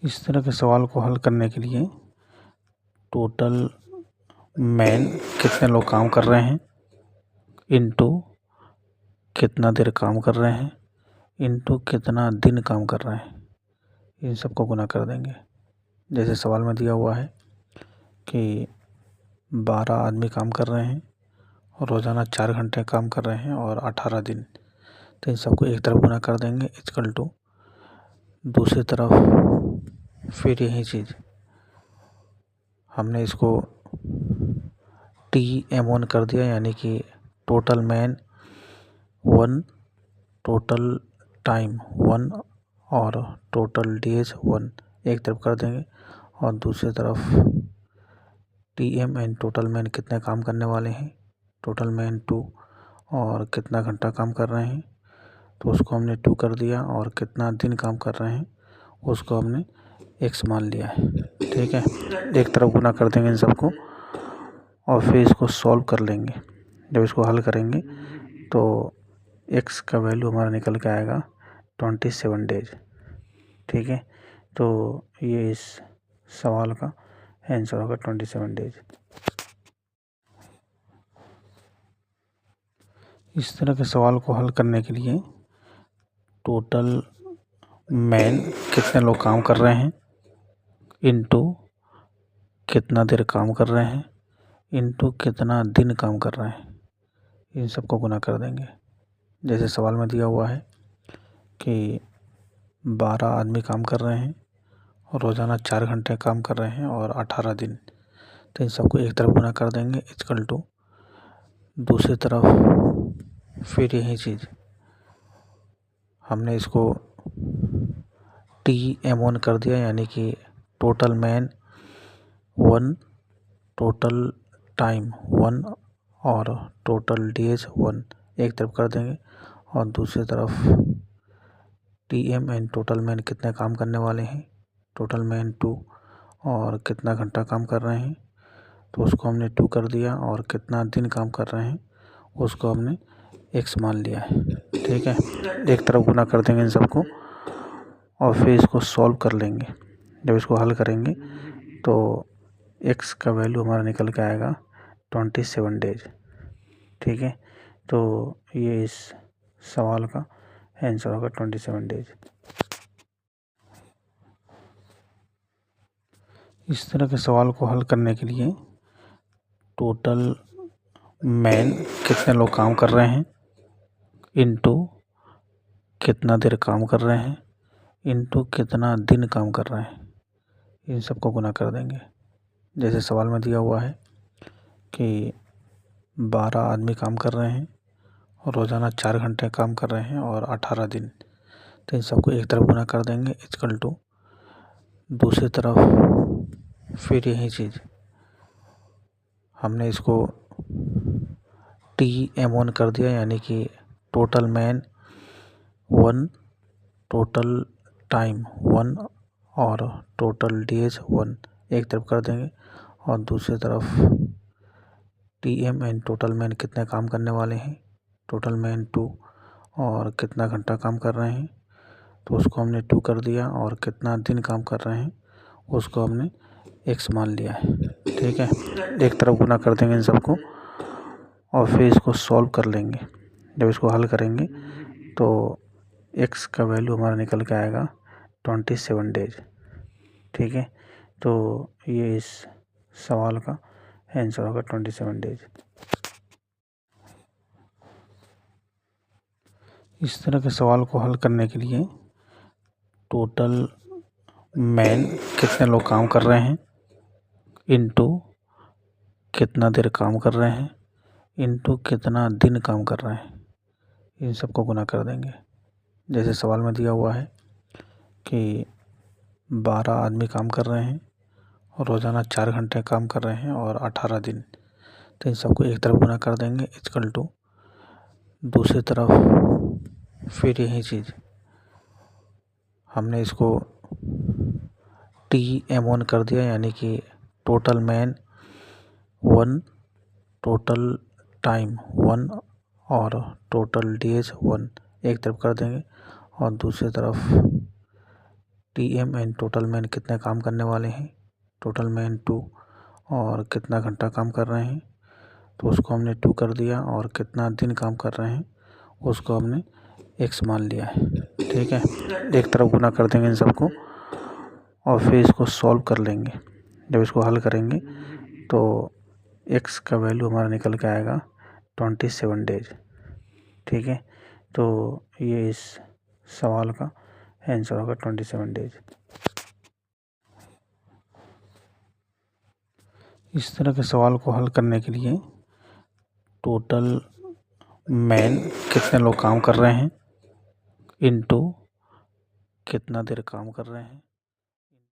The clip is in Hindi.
इस तरह के सवाल को हल करने के लिए टोटल मैन कितने लोग काम कर रहे हैं इनटू कितना देर काम कर रहे हैं इनटू कितना दिन काम कर रहे हैं, इन सबको गुना कर देंगे। जैसे सवाल में दिया हुआ है कि 12 आदमी काम कर रहे हैं और रोज़ाना 4 घंटे काम कर रहे हैं और 18 दिन, तो इन सबको एक तरफ गुना कर देंगे इक्वल टू दूसरी तरफ फिर यही चीज़ हमने इसको TM1 कर दिया, यानी कि टोटल मैन 1, टोटल टाइम 1 और टोटल डेज 1 एक तरफ कर देंगे और दूसरी तरफ TM एंड टोटल मैन कितने काम करने वाले हैं, टोटल मैन 2 और कितना घंटा काम कर रहे हैं, तो उसको हमने 2 कर दिया और कितना दिन काम कर रहे हैं उसको हमने x मान लिया है। ठीक है, एक तरफ गुना कर देंगे इन सबको और फिर इसको सॉल्व कर लेंगे। जब इसको हल करेंगे तो x का वैल्यू हमारा निकल के आएगा 27 डेज। ठीक है, तो ये इस सवाल का आंसर होगा 27 डेज। इस तरह के सवाल को हल करने के लिए टोटल मैन कितने लोग काम कर रहे हैं इनटू कितना देर काम कर रहे हैं इनटू कितना दिन काम कर रहे हैं, इन सबको गुना कर देंगे। जैसे सवाल में दिया हुआ है कि 12 आदमी काम कर रहे हैं और रोज़ाना 4 घंटे काम कर रहे हैं और 18 दिन, तो इन सबको एक तरफ गुना कर देंगे इक्वल टू दूसरी तरफ फिर यही चीज़ हमने इसको TM1 कर दिया, यानी कि टोटल मैन 1, टोटल टाइम 1 और टोटल डेज 1 एक तरफ कर देंगे और दूसरी तरफ TM एंड टोटल मैन कितने काम करने वाले हैं, टोटल मैन 2 और कितना घंटा काम कर रहे हैं, तो उसको हमने 2 कर दिया और कितना दिन काम कर रहे हैं उसको हमने x मान लिया है। ठीक है, एक तरफ गुना कर देंगे इन सबको और फिर इसको सॉल्व कर लेंगे। जब इसको हल करेंगे तो x का वैल्यू हमारा निकल के आएगा 27 डेज। ठीक है, तो ये इस सवाल का आंसर होगा 27 डेज। इस तरह के सवाल को हल करने के लिए टोटल मैन कितने लोग काम कर रहे हैं इनटू कितना देर काम कर रहे हैं इनटू कितना दिन काम कर रहे हैं, इन सबको गुना कर देंगे। जैसे सवाल में दिया हुआ है कि 12 आदमी काम कर रहे हैं और रोज़ाना 4 घंटे काम कर रहे हैं और 18 दिन, तो इन सबको एक तरफ गुना कर देंगे इक्वल टू दूसरी तरफ फिर यही चीज़ हमने इसको TM1 कर दिया, यानी कि टोटल मैन 1, टोटल टाइम 1 और टोटल डेज 1 एक तरफ कर देंगे और दूसरी तरफ TM एंड टोटल मैन कितने काम करने वाले हैं, टोटल मैन 2 और कितना घंटा काम कर रहे हैं, तो उसको हमने 2 कर दिया और कितना दिन काम कर रहे हैं उसको हमने x मान लिया है। ठीक है, एक तरफ गुना कर देंगे इन सबको और फिर इसको सॉल्व कर लेंगे। जब इसको हल करेंगे तो x का वैल्यू हमारा निकल के आएगा 27 डेज। ठीक है, तो ये इस सवाल का आंसर होगा 27 डेज। इस तरह के सवाल को हल करने के लिए टोटल मैन कितने लोग काम कर रहे हैं इनटू कितना देर काम कर रहे हैं इनटू कितना दिन काम कर रहे हैं, इन सबको गुना कर देंगे। जैसे सवाल में दिया हुआ है कि 12 आदमी काम कर रहे हैं और रोज़ाना 4 घंटे काम कर रहे हैं और 18 दिन, तो इन सबको एक तरफ गुना कर देंगे इक्वल टू दूसरी तरफ फिर यही चीज़ हमने इसको TM1 कर दिया, यानी कि टोटल मैन 1, टोटल टाइम 1 और टोटल डेज 1 एक तरफ कर देंगे और दूसरी तरफ TM एंड टोटल मैन कितने काम करने वाले हैं, टोटल मैन 2 और कितना घंटा काम कर रहे हैं, तो उसको हमने 2 कर दिया और कितना दिन काम कर रहे हैं उसको हमने x मान लिया है। ठीक है, एक तरफ गुना कर देंगे इन सबको और फिर इसको सॉल्व कर लेंगे। जब इसको हल करेंगे तो x का वैल्यू हमारा निकल के आएगा 27 डेज। ठीक है, तो ये इस सवाल का आंसर होगा 27 डेज। इस तरह के सवाल को हल करने के लिए टोटल मैन कितने लोग काम कर रहे हैं इनटू कितना देर काम कर रहे हैं